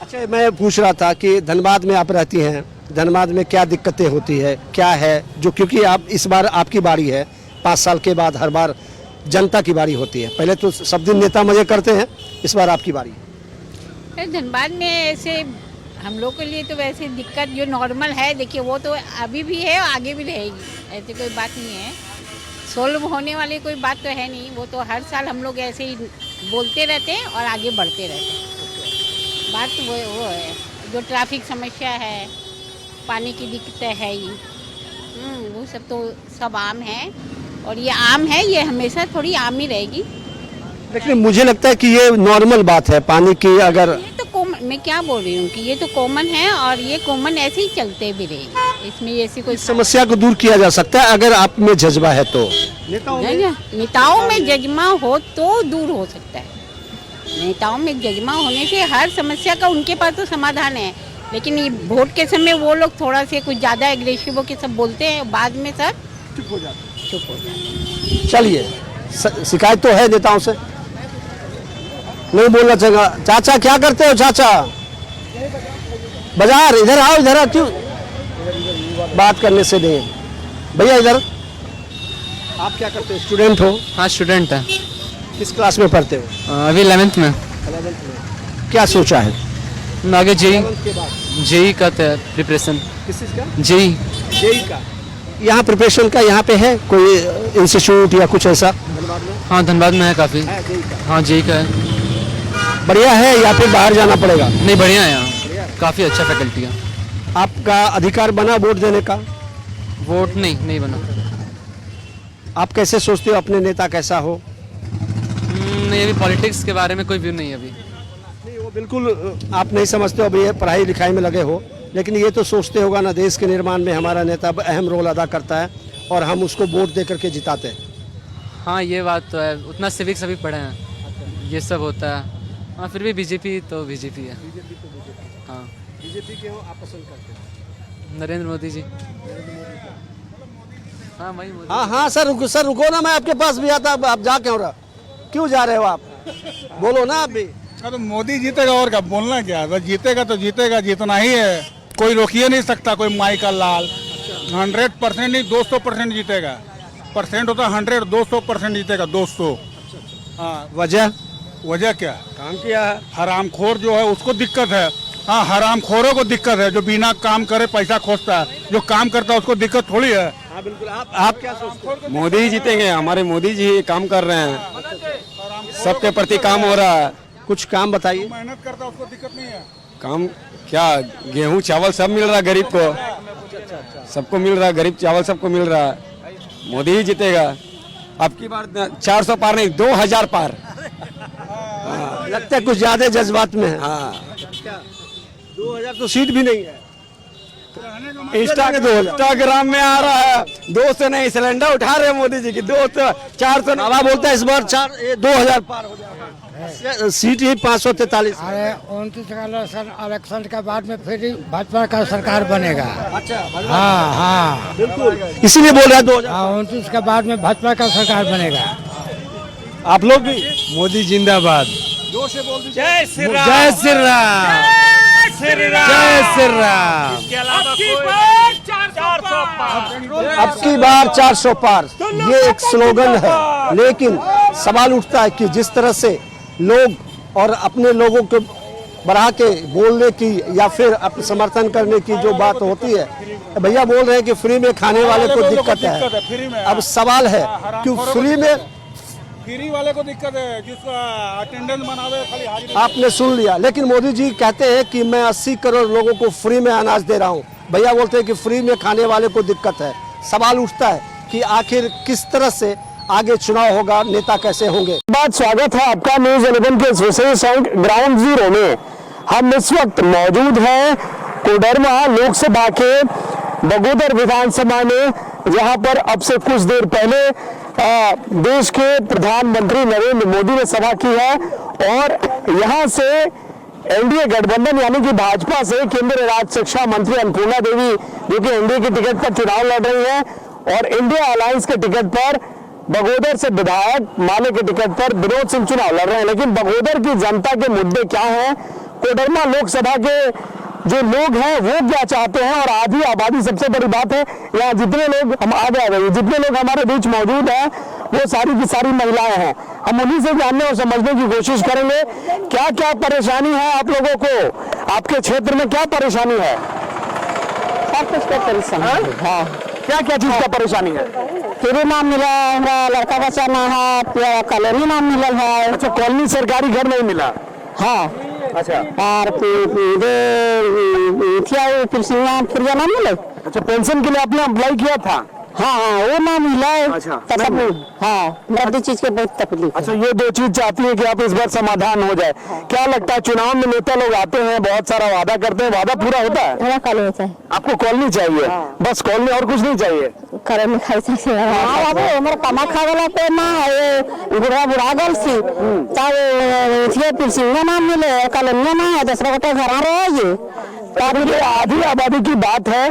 अच्छा। मैं पूछ रहा था कि धनबाद में आप रहती हैं, धनबाद में क्या दिक्कतें होती है, क्या है जो, क्योंकि आप इस बार आपकी बारी है, 5 साल के बाद हर बार जनता की बारी होती है। पहले तो सब दिन नेता मजे करते हैं, इस बार आपकी बारी है। धनबाद में ऐसे हम लोग के लिए तो वैसे दिक्कत जो नॉर्मल है, देखिए वो तो अभी भी है और आगे भी रहेगी, ऐसी कोई बात नहीं है। सोल्व होने वाली कोई बात तो है नहीं, वो तो हर साल हम लोग ऐसे ही बोलते रहते हैं और आगे बढ़ते रहते हैं। बात वो है जो ट्रैफिक समस्या है, पानी की दिक्कतें है ही, वो सब तो सब आम है और ये आम है, ये हमेशा थोड़ी आम ही रहेगी। लेकिन मुझे लगता है कि ये नॉर्मल बात है पानी की। अगर ये तो मैं क्या बोल रही हूँ कि ये तो कॉमन है और ये कॉमन ऐसे ही चलते भी रहेगी, इसमें ऐसी कोई समस्या को दूर किया जा सकता है अगर आप में जज्बा है तो। नेताओं में जज्बा हो तो दूर हो सकता है। नेताओं में जज्बा होने से हर समस्या का उनके पास तो समाधान है, लेकिन ये वोट के समय वो लोग थोड़ा से कुछ ज्यादा एग्रेसिव होकर सब बोलते हैं, बाद में सब चुप हो जाते। चलिए, शिकायत तो है नेताओं से, नहीं बोलना चाहिए। चाचा क्या करते हो चाचा? बाजार इधर आओ, इधर आओ, क्यों बात करने से नहीं? भैया इधर, आप क्या करते हो? स्टूडेंट हो? हाँ, स्टूडेंट है। किस क्लास में पढ़ते हो? अभी 11th में। क्या सोचा है आगे? जेई का प्रिपरेशन। किस चीज का? जेई का। यहाँ प्रिपरेशन का यहाँ पे है कोई इंस्टीट्यूट या कुछ ऐसा? हाँ, धनबाद में है काफ़ी। हाँ, जेई का है। बढ़िया है या फिर बाहर जाना पड़ेगा? नहीं, बढ़िया है यहाँ, काफ़ी अच्छा फैकल्टी है। आपका अधिकार बना वोट देने का? वोट नहीं बना। आप कैसे सोचते हो अपने नेता कैसा हो? नहीं, अभी पॉलिटिक्स के बारे में कोई व्यू नहीं है अभी। नहीं, वो बिल्कुल आप नहीं समझते हो, अभी पढ़ाई लिखाई में लगे हो, लेकिन ये तो सोचते होगा ना, देश के निर्माण में हमारा नेता अहम रोल अदा करता है और हम उसको वोट दे करके जिताते हैं। हाँ, ये बात तो है, उतना सिविक्स अभी पढ़े हैं, ये सब होता है। हाँ, फिर भी बीजेपी तो बीजेपी है। हाँ, बीजेपी के हो आप पसंद करते हैं? नरेंद्र मोदी जी। हाँ भाई, हाँ सर रुको ना, मैं आपके पास भी आता। आप जा क्यों रहा, क्यों जा रहे हो आप? बोलो ना आप भी। तो मोदी जीतेगा और क्या बोलना, क्या बस जीतेगा तो जीतेगा, जीतना ही है, कोई रोकिए नहीं सकता कोई माई का लाल। 100% नहीं 200% जीतेगा, परसेंट होता 100, 200% जीतेगा, 200। हाँ, वजह क्या? काम किया है। हरामखोर जो है उसको दिक्कत है। हाँ, हरामखोरों को दिक्कत है, जो बिना काम करे पैसा खोजता है, जो काम करता है उसको दिक्कत थोड़ी है। हाँ बिल्कुल। आप क्या सोचते हैं? मोदी ही जीतेंगे, हमारे मोदी जी काम कर रहे हैं, सबके प्रति काम हो रहा है। कुछ काम बताइए। मेहनत करता है उसको दिक्कत नहीं है। काम क्या, गेहूं चावल सब मिल रहा है गरीब को, सबको मिल रहा है, गरीब चावल सबको मिल रहा है। मोदी ही जीतेगा। अब की बार 400 पार नहीं, 2000 पार। लगता है कुछ ज्यादा जज्बात में है। हाँ, 2000 तो सीट भी नहीं है। इंस्टाग्राम में आ रहा है 200 नहीं, सिलेंडर उठा रहे मोदी जी की 200 400। बाबा बोलता है इस बार 2000 पार हो जाएगा। सीट ही 543। अरे 29 का इलेक्शन के बाद में फिर भाजपा का सरकार बनेगा। अच्छा, हाँ हाँ बिल्कुल, इसीलिए बोल रहे हैं 29 के बाद में भाजपा का सरकार बनेगा। आप लोग भी मोदी जिंदाबाद। जोर से बोल दीजिए। जय श्री राम, जय श्री राम, जय श्री राम। इसके अलावा अब की बार 400 पार, ये एक स्लोगन है, लेकिन सवाल उठता है कि जिस तरह से लोग और अपने लोगों को बढ़ा के बोलने की या फिर अपने समर्थन करने की जो बात होती है, भैया बोल रहे हैं कि फ्री में खाने वाले को दिक्कत है। अब सवाल है कि फ्री वाले को दिक्कत है, जिसका अटेंडेंस बनावे खाली हाजिरी। आपने सुन लिया, लेकिन मोदी जी कहते हैं कि मैं 80 करोड़ लोगों को फ्री में अनाज दे रहा हूँ। भैया बोलते हैं कि फ्री में खाने वाले को दिक्कत है। सवाल उठता है कि आखिर किस तरह से आगे चुनाव होगा, नेता कैसे होंगे। बात स्वागत है आपका न्यूज 11 के इस विशेष अंक ग्राउंड जीरो में। हम इस वक्त मौजूद हैं कोडरमा लोकसभा के बगोदर विधानसभा में, जहां पर अब से कुछ देर पहले देश के प्रधानमंत्री नरेंद्र मोदी ने सभा की है और यहां से एनडीए गठबंधन यानी कि भाजपा से केंद्रीय राज्य शिक्षा मंत्री अन्नपूर्णा देवी, जो कि एनडीए के टिकट पर चुनाव लड़ रही हैं, और इंडिया अलायंस के टिकट पर बगोदर से विधायक माले के टिकट पर विनोद सिंह चुनाव लड़ रहे हैं। लेकिन बगोदर की जनता के मुद्दे क्या हैं, कोडरमा लोकसभा के जो लोग हैं वो क्या चाहते हैं, और आधी आबादी सबसे बड़ी बात है। यहाँ जितने लोग हम आगे जितने लोग हमारे बीच मौजूद हैं वो सारी की सारी महिलाएं हैं। हम उन्हीं से जानने और समझने की कोशिश करेंगे क्या क्या परेशानी है आप लोगों को, आपके क्षेत्र में क्या परेशानी है। सब कुछ का परेशानी है। हाँ, क्या क्या चीज का परेशानी है। फ्री नाम मिला है, लड़का बच्चा ना है, कॉलोनी नाम मिलल है। अच्छा, कॉलोनी सरकारी घर नहीं मिला। हाँ, अच्छा, और फ्री नाम मिले। अच्छा, पेंशन के लिए आपने अप्लाई किया था। हाँ हाँ, वो नाम मिला है। अच्छा, हाँ, मेरा दो चीज के बहुत तकलीफ। अच्छा, ये दो चीज चाहती है कि आप इस बार समाधान हो जाए। क्या लगता है चुनाव में नेता लोग आते हैं, बहुत सारा वादा करते हैं, वादा पूरा होता है। पूरा कॉलोनी चाहिए आपको, कॉलोनी चाहिए। बस कॉलोनी, और कुछ नहीं चाहिए। कॉलोनी खाई चाहिए। हाँ बाबू, हमारे कमा खावे पे ना बुढ़ा बुढ़ा गल सी चाहे पिलसिंगा नाम मिले, कॉलोनी ना है, दूसरा गोटे घर रहे। आधी आबादी की बात है,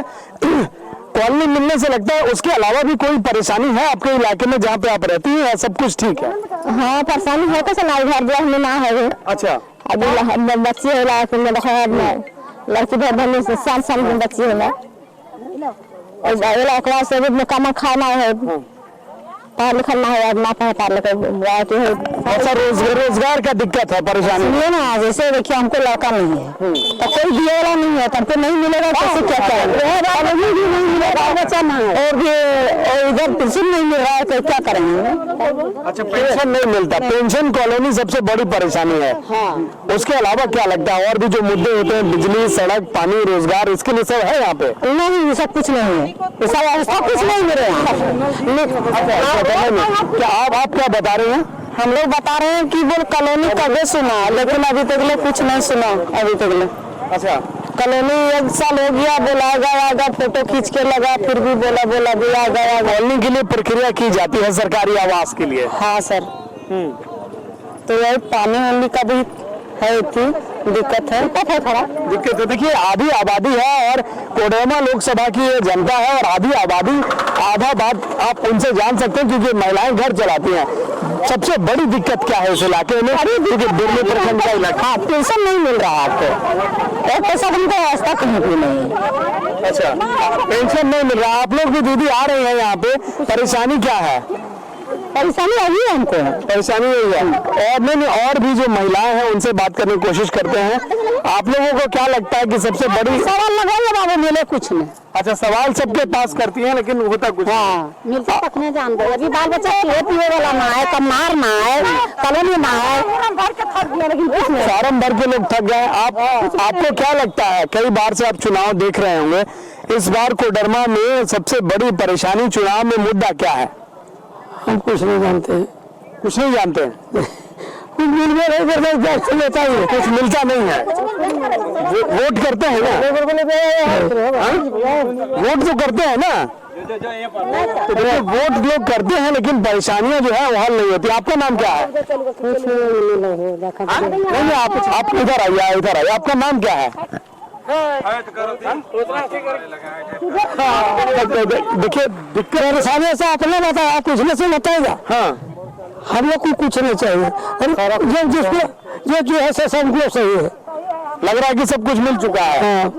कॉलोनी मिलने से लगता है उसके अलावा भी कोई परेशानी है आपके इलाके में जहाँ पे आप रहती हैं, सब कुछ ठीक है। हाँ, परेशानी है, कैसे घर द्वार में ना है। अच्छा, अभी बच्ची है लड़की भर 7 साल की बच्ची है, से भी कमा खाना है, पढ़ा लिखा ना है, ना पढ़ा अच्छा, रोजगार का दिक्कत है, परेशानी है ना। जैसे देखिए हमको लड़का नहीं है तो कोई दिए वाला नहीं है, तब तो नहीं मिलेगा, कैसे क्या करेंगे। भी नहीं मिलेगा, बच्चा ना और भी इधर पेंशन नहीं मिल रहा है तो क्या करेंगे। अच्छा, पेंशन नहीं मिलता, पेंशन कॉलोनी सबसे बड़ी परेशानी है। हाँ, उसके अलावा क्या लगता है और भी जो मुद्दे होते हैं, बिजली, सड़क, पानी, रोजगार, इसके लिए सब है यहाँ पे। नहीं, सब कुछ नहीं है, सब कुछ नहीं मिल रहा है। क्या आप क्या बता रहे हैं। हम लोग बता रहे हैं कि वो कॉलोनी कभी सुना, लेकिन अभी तक कुछ नहीं सुना अभी तक। अच्छा, कॉलोनी 1 साल हो गया, बुलाया गया, फोटो खींच के लगा, फिर भी बोला दिया गया। कॉलोनी के लिए प्रक्रिया की जाती है सरकारी आवास के लिए। हाँ सर, तो यही पानी वानी का भी है, दिक्कत है थोड़ा दिक्कत है। देखिए, आधी आबादी है और कोडरमा लोकसभा की ये जनता है, और आधी आबादी आधा बात आप उनसे जान सकते हैं क्योंकि महिलाएं घर चलाती हैं। सबसे बड़ी दिक्कत क्या है इस इलाके में, क्योंकि बिरली प्रखंड का इलाका। हाँ, पेंशन नहीं मिल रहा आपको, और पैसा हमको रास्ता कहीं भी नहीं। अच्छा, पेंशन नहीं मिल रहा। आप लोग भी दीदी आ रहे हैं यहाँ पे, परेशानी क्या है। परेशानी अभी है हमको, परेशानी यही है। और नहीं, और भी जो महिलाएं हैं उनसे बात करने की कोशिश करते हैं। आप लोगों को क्या लगता है कि सबसे बड़ी सवाल लगाइए बाबू, मिले कुछ नहीं। अच्छा, सवाल सबके पास करती हैं लेकिन होता कुछ। हाँ, मिलता तक नहीं जानते। अभी बाल बच्चा पिए वाला ना है, कमार ना है, कॉलोनी ना है, भर के थक गए, लेकिन कुछ नहीं। फार्म भर के लोग थक गए। आपको क्या लगता है, कई बार से आप चुनाव देख रहे होंगे, इस बार कोडरमा में सबसे बड़ी परेशानी चुनाव में मुद्दा क्या है। हम कुछ नहीं जानते। कुछ नहीं जानते कुछ मिल गया कुछ मिलता नहीं है। वोट करते हैं ना, वोट तो करते हैं ना, तो देखिए वोट लोग करते हैं लेकिन परेशानियां जो है वो हल नहीं होती। आपका नाम क्या है? नहीं आप इधर आइए आपका नाम क्या है? देखिए दिक्कत परेशानी से अपने बताया पूछने से बताएगा। हाँ हम लोग को कुछ नहीं चाहिए, ये जो है सब कुछ सही है, लग रहा है कि सब कुछ मिल चुका है। हाँ।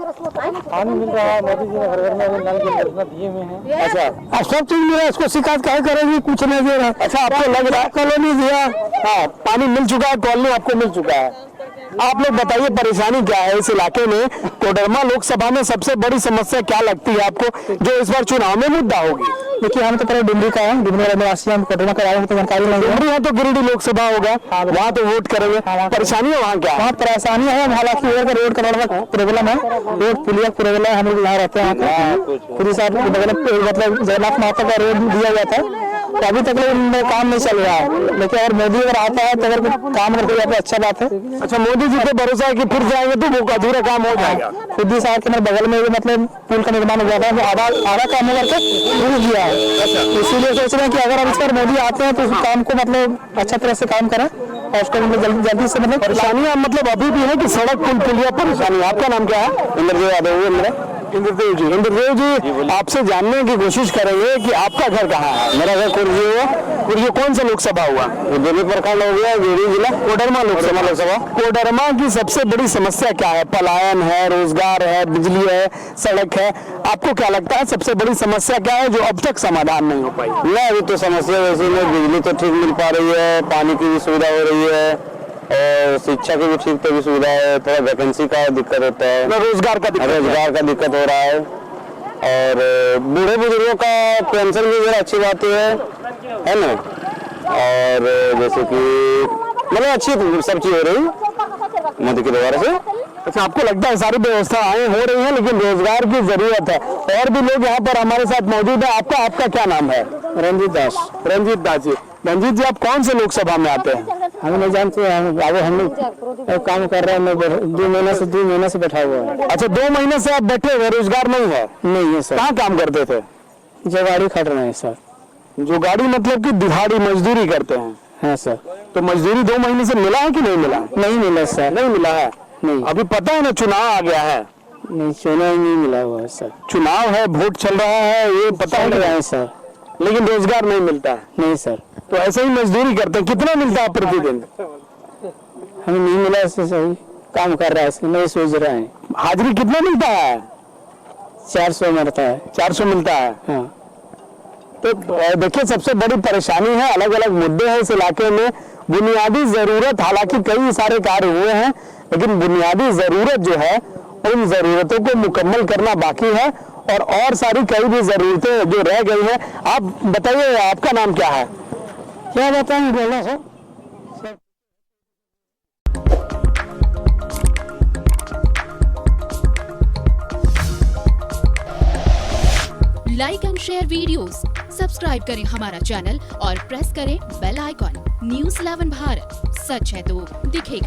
पानी मिल रहा है, मोदी जी ने घर घर में नल की योजना दिए हुए हैं। अच्छा अब सब चीज मिला, इसको शिकायत क्या करेगी? कुछ नहीं दे रहा। अच्छा आपको लग रहा है कॉलोनी दिया? हाँ पानी मिल चुका है, कॉलोनी आपको मिल चुका है। आप लोग बताइए परेशानी क्या है इस इलाके में? कोडरमा लोकसभा में सबसे बड़ी समस्या क्या लगती है आपको जो इस बार चुनाव में मुद्दा होगी? देखिए हम तो पहले डिमरी का है, डिमरी निवासी हम कोडरमा का आए तो जानकारी लेंगे। डिमरी यहाँ तो गिरिडीह लोकसभा होगा, वहाँ तो वोट करेंगे। परेशानी है वहाँ क्या? वहाँ परेशानी है हालांकि रोड का प्रॉब्लम है, रोड पुलिया प्रॉब्लम है। हम लोग यहाँ रहते हैं खुद साहब मतलब जगन्नाथ माता का रोड दिया गया था, तो अभी तक काम नहीं चल रहा है। लेकिन अगर मोदी अगर आता है तो अगर काम करते हुए अच्छा बात है। अच्छा मोदी जी पे भरोसा है कि फिर जाएंगे तो वो अधूरा काम हो जाएगा? खुद ही साहब के बगल में मतलब पुल का निर्माण हो जाता है, आधा काम करके शुरू किया है। इसीलिए सोच रहे हैं कि अगर अब मोदी आते हैं तो उस काम को मतलब अच्छा तरह से काम करें और उसको जल्दी से मतलब परेशानियां मतलब अभी भी है कि सड़क पुल पुलिया परेशानी। आपका नाम क्या है? इंद्रदेव यादव। इंद्रदेव जी आपसे जानने की कोशिश करेंगे कि आपका घर कहाँ है? मेरा घर कुर्जी कौन सा लोकसभा हुआ? दिल्ली प्रखंड हो गया, गिरिडीह जिला, कोडरमा लोकसभा। कोडरमा की सबसे बड़ी समस्या क्या है? पलायन है, रोजगार है, बिजली है, सड़क है। आपको क्या लगता है सबसे बड़ी समस्या क्या है जो अब तक समाधान नहीं हो पाई? नहीं अभी तो समस्या वैसे में बिजली तो ठीक मिल पा रही है, पानी की भी सुविधा हो रही है और शिक्षा की भी ठीक तो भी सुविधा है। थोड़ा वैकेंसी का दिक्कत होता है, रोजगार का दिक्कत हो रहा है और बूढ़े बुजुर्गों का पेंशन भी जरा अच्छी बात है ना। और जैसे कि मतलब अच्छी सब चीज हो रही मोदी के द्वारा से। अच्छा आपको लगता है सारी व्यवस्थाएं हो रही हैं लेकिन रोजगार की जरूरत है? और भी लोग यहाँ पर हमारे साथ मौजूद है। आपका क्या नाम है? रंजीत दास जी। रंजीत जी आप कौन से लोकसभा में आते हैं? हम नहीं जानते हैं, हम लोग काम कर रहे हैं, 2 महीने से बैठा हुआ है। अच्छा 2 महीने से आप बैठे हुए, रोजगार नहीं है? नहीं है सर। कहाँ काम करते थे? जो गाड़ी खट रहे हैं सर। जो गाड़ी मतलब कि दिहाड़ी मजदूरी करते हैं? हाँ सर। तो मजदूरी 2 महीने से मिला है कि नहीं मिला? नहीं मिला सर। नहीं मिला है? नहीं। अभी पता है ना चुनाव आ गया है? नहीं चुनाव नहीं मिला हुआ है सर। चुनाव है, वोट चल रहा है, ये पता है सर, लेकिन रोजगार नहीं मिलता है? नहीं सर। तो ऐसे ही मजदूरी करते हैं, कितना मिलता है प्रतिदिन? हमें नहीं मिला, ऐसे सही काम कर रहा है, नहीं सोच रहे हैं। हाजिरी कितना मिलता है? 400 मिलता है। 400 मिलता है? हाँ। तो देखिए सबसे बड़ी परेशानी है, अलग अलग मुद्दे हैं इस इलाके में। बुनियादी जरूरत, हालांकि कई सारे कार्य हुए हैं लेकिन बुनियादी जरूरत जो है उन जरूरतों को मुकम्मल करना बाकी है और सारी कई भी जरूरतें जो रह गई हैं। आप बताइए आपका नाम क्या है? क्या बताएं बोला sir? Like and share videos, subscribe करें हमारा चैनल और प्रेस करें बेल आइकॉन। न्यूज़ 11 भारत, सच है तो दिखेगा।